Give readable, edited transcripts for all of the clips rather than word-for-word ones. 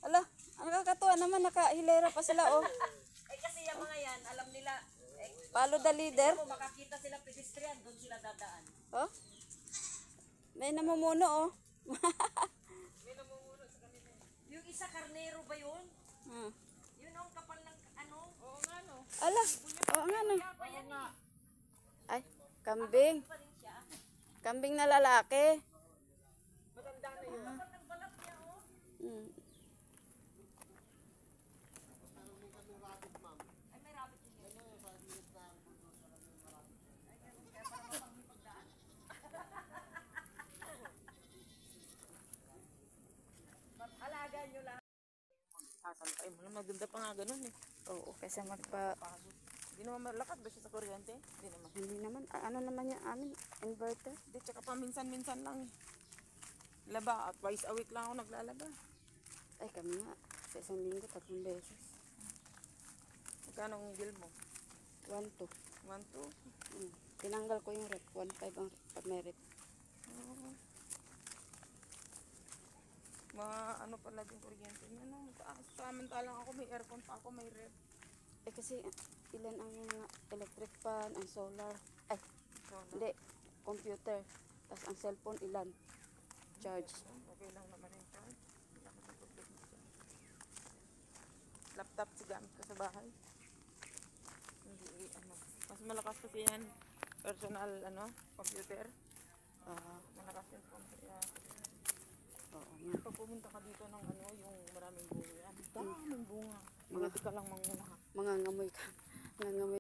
Ala, ang kakatuwa naman, nakahilera pa sila, oh. Eh kasi yung mga yan, alam nila, Follow the leader. kung makakita sila pedestrian, doon sila dadaan. Oh. May namumuno, oh. May namumuno sa kanila. Yung isa, karnero ba yun? Hmm. Yun ang kapal ng ano? Oo nga no. Ala, oo nga, no. Oo nga. Ay, kambing. Pa rin siya. Kambing na lalaki. Maganda na yun. Kapal ng balat niya, oh. Hmm. Ay, may rabbit din yun. Alaga nyo lang. Sasampay mo lang. Maganda pa nga ganun eh. Oo, kasi magpa... Hindi naman malakas ba siya sa kuryente? Hindi naman. Hindi naman, ano naman yung amin, inverter. Hindi, tsaka pa minsan-minsan lang eh. Laba, at twice a week lang ako naglalaba. Ay, kami nga, sa isang linggo, 3 beses. Magkano ang bill mo? 1, 2. 1, 2? Tinanggal ko yung rep, 1.5 ang pag may rep. Ano pala yung kuryente niya, no? Mataas. Samantalang ako may aircon pa ako, may rep. Eh kasi, ilan ang mga electric fan, ang solar, ay, hindi, computer, tapos ang cellphone, ilan? Charge. Okay lang naman yung charge. Hindi ako sa problema dyan. Laptop si gamit ko sa bahay. Hindi, ano. Mas malakas kasi yan. Personal, computer. Malakas yung computer. Oo nga. Pag pumunta ka dito ng yung maraming bunga yan. Daming bunga. Magati ka lang manguna ha. Mangangamoy ka. Mangangamoy.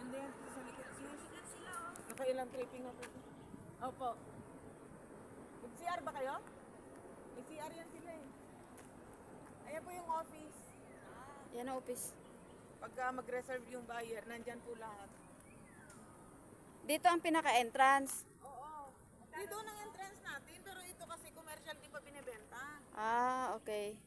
Hindi yan sa likod. Nakailang tripping na po. Opo. Mag-CR ba kayo? May CR yan sila eh. Ayan po yung office. Yan ang office. Pagka mag-reserve yung buyer, nandyan po lahat. Dito ang pinaka-entrance. Oo. Dito ang entrance natin, pero ito kasi commercial, di pa binibenta. Ah, okay.